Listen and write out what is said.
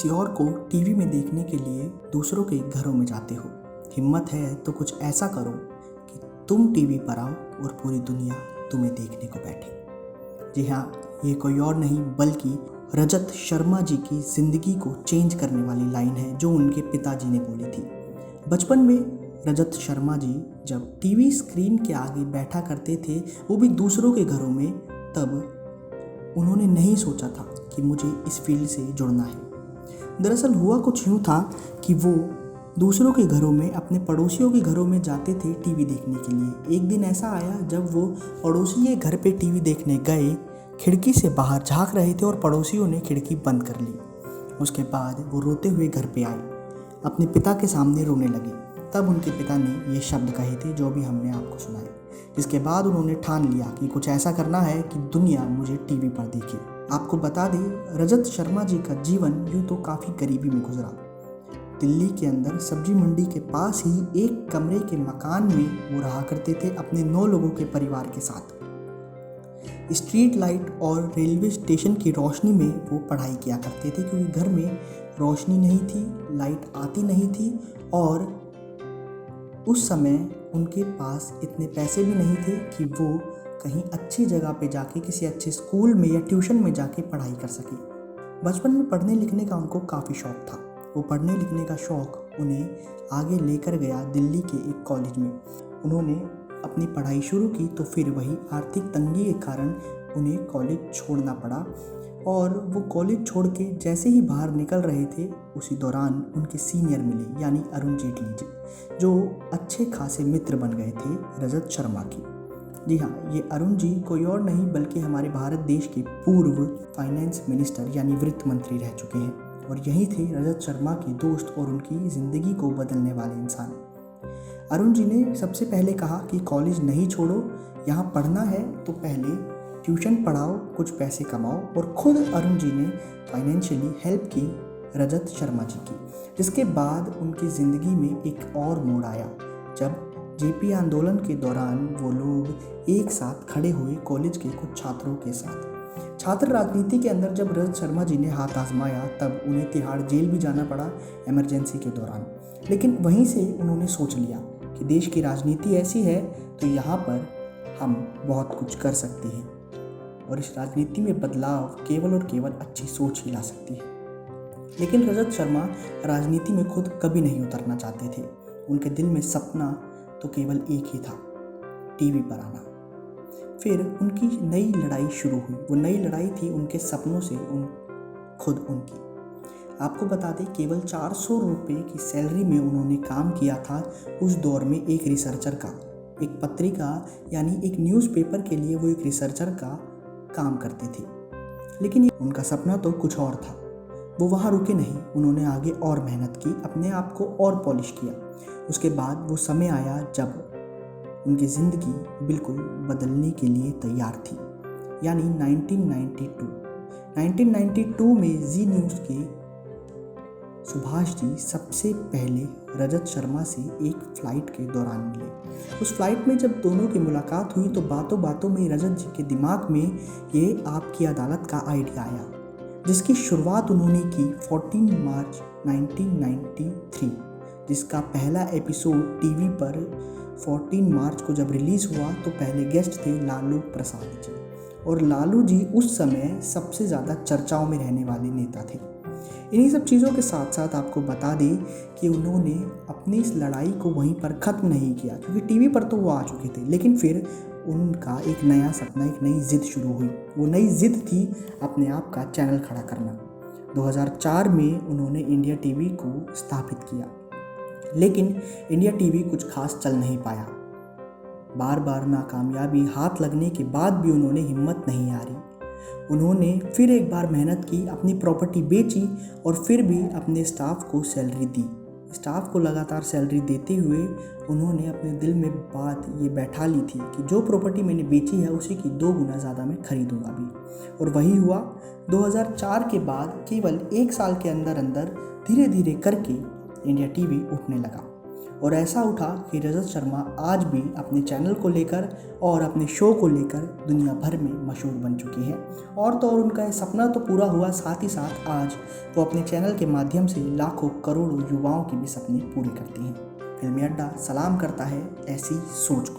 किसी और को टीवी में देखने के लिए दूसरों के घरों में जाते हो। हिम्मत है तो कुछ ऐसा करो कि तुम टीवी पर आओ और पूरी दुनिया तुम्हें देखने को बैठे। जी हाँ, ये कोई और नहीं बल्कि रजत शर्मा जी की ज़िंदगी को चेंज करने वाली लाइन है जो उनके पिताजी ने बोली थी। बचपन में रजत शर्मा जी जब टीवी स्क्रीन के आगे बैठा करते थे, वो भी दूसरों के घरों में, तब उन्होंने नहीं सोचा था कि मुझे इस फील्ड से जुड़ना है। दरअसल हुआ कुछ यूँ था कि वो दूसरों के घरों में, अपने पड़ोसियों के घरों में जाते थे टीवी देखने के लिए। एक दिन ऐसा आया जब वो पड़ोसी के घर पे टीवी देखने गए, खिड़की से बाहर झांक रहे थे और पड़ोसियों ने खिड़की बंद कर ली। उसके बाद वो रोते हुए घर पे आए, अपने पिता के सामने रोने लगे। तब उनके पिता ने ये शब्द कहे थे जो भी हमने आपको सुनाए, जिसके बाद उन्होंने ठान लिया कि कुछ ऐसा करना है कि दुनिया मुझे टीवी पर देखे। आपको बता दें, रजत शर्मा जी का जीवन यूँ तो काफ़ी गरीबी में गुजरा। दिल्ली के अंदर सब्जी मंडी के पास ही एक कमरे के मकान में वो रहा करते थे अपने 9 लोगों के परिवार के साथ। स्ट्रीट लाइट और रेलवे स्टेशन की रोशनी में वो पढ़ाई किया करते थे, क्योंकि घर में रोशनी नहीं थी, लाइट आती नहीं थी और उस समय उनके पास इतने पैसे भी नहीं थे कि वो कहीं अच्छी जगह पे जाके किसी अच्छे स्कूल में या ट्यूशन में जाके पढ़ाई कर सके। बचपन में पढ़ने लिखने का उनको काफ़ी शौक था। वो पढ़ने लिखने का शौक उन्हें आगे लेकर गया दिल्ली के एक कॉलेज में। उन्होंने अपनी पढ़ाई शुरू की तो फिर वही आर्थिक तंगी के कारण उन्हें कॉलेज छोड़ना पड़ा और वो कॉलेज छोड़ के जैसे ही बाहर निकल रहे थे, उसी दौरान उनके सीनियर मिले, यानी अरुण जेटली जी, जो अच्छे खासे मित्र बन गए थे रजत शर्मा की। जी हाँ, ये अरुण जी कोई और नहीं बल्कि हमारे भारत देश के पूर्व फाइनेंस मिनिस्टर यानी वित्त मंत्री रह चुके हैं और यही थे रजत शर्मा के दोस्त और उनकी ज़िंदगी को बदलने वाले इंसान। अरुण जी ने सबसे पहले कहा कि कॉलेज नहीं छोड़ो, यहाँ पढ़ना है तो पहले ट्यूशन पढ़ाओ, कुछ पैसे कमाओ, और खुद अरुण जी ने फाइनेंशियली हेल्प की रजत शर्मा जी की। जिसके बाद उनकी ज़िंदगी में एक और मोड़ आया जब जेपी आंदोलन के दौरान वो लोग एक साथ खड़े हुए कॉलेज के कुछ छात्रों के साथ। छात्र राजनीति के अंदर जब रजत शर्मा जी ने हाथ आजमाया तब उन्हें तिहाड़ जेल भी जाना पड़ा इमरजेंसी के दौरान। लेकिन वहीं से उन्होंने सोच लिया कि देश की राजनीति ऐसी है तो यहाँ पर हम बहुत कुछ कर सकते हैं और इस राजनीति में बदलाव केवल और केवल अच्छी सोच ही ला सकती है। लेकिन रजत शर्मा राजनीति में खुद कभी नहीं उतरना चाहते थे। उनके दिल में सपना तो केवल एक ही था, टीवी पर आना। फिर उनकी नई लड़ाई शुरू हुई। वो नई लड़ाई थी उनके सपनों से खुद उनकी। आपको बता दें, केवल 400 रुपये की सैलरी में उन्होंने काम किया था उस दौर में एक रिसर्चर का। एक पत्रिका यानी एक न्यूज़पेपर के लिए वो एक रिसर्चर का काम करते थे। लेकिन उनका सपना तो कुछ और था। वो वहाँ रुके नहीं, उन्होंने आगे और मेहनत की, अपने आप को और पॉलिश किया। उसके बाद वो समय आया जब उनकी ज़िंदगी बिल्कुल बदलने के लिए तैयार थी, यानी 1992 में जी न्यूज़ के सुभाष जी सबसे पहले रजत शर्मा से एक फ़्लाइट के दौरान मिले। उस फ्लाइट में जब दोनों की मुलाकात हुई तो बातों बातों में रजत जी के दिमाग में ये आपकी अदालत का आइडिया आया, जिसकी शुरुआत उन्होंने की 14 मार्च 1993, जिसका पहला एपिसोड टीवी पर 14 मार्च को जब रिलीज़ हुआ तो पहले गेस्ट थे लालू प्रसाद जी। और लालू जी उस समय सबसे ज़्यादा चर्चाओं में रहने वाले नेता थे। इन्हीं सब चीज़ों के साथ साथ आपको बता दें कि उन्होंने अपनी इस लड़ाई को वहीं पर ख़त्म नहीं किया, क्योंकि टीवी पर तो वो आ चुके थे। लेकिन फिर उनका एक नया सपना, एक नई जिद शुरू हुई। वो नई जिद थी अपने आप का चैनल खड़ा करना। 2004 में उन्होंने इंडिया टीवी को स्थापित किया, लेकिन इंडिया टीवी कुछ खास चल नहीं पाया। बार बार नाकामयाबी हाथ लगने के बाद भी उन्होंने हिम्मत नहीं हारी। उन्होंने फिर एक बार मेहनत की, अपनी प्रॉपर्टी बेची और फिर भी अपने स्टाफ को सैलरी दी। स्टाफ को लगातार सैलरी देते हुए उन्होंने अपने दिल में बात ये बैठा ली थी कि जो प्रॉपर्टी मैंने बेची है उसी की 2 गुना ज़्यादा मैं खरीदूंगा भी। और वही हुआ। 2004 के बाद केवल 1 साल के अंदर अंदर धीरे धीरे करके इंडिया टीवी उठने लगा। और ऐसा उठा कि रजत शर्मा आज भी अपने चैनल को लेकर और अपने शो को लेकर दुनिया भर में मशहूर बन चुकी हैं। और तो और उनका ये सपना तो पूरा हुआ, साथ ही साथ आज वो अपने चैनल के माध्यम से लाखों करोड़ों युवाओं की भी सपने पूरे करती हैं। फिल्मी अड्डा सलाम करता है ऐसी सोच को।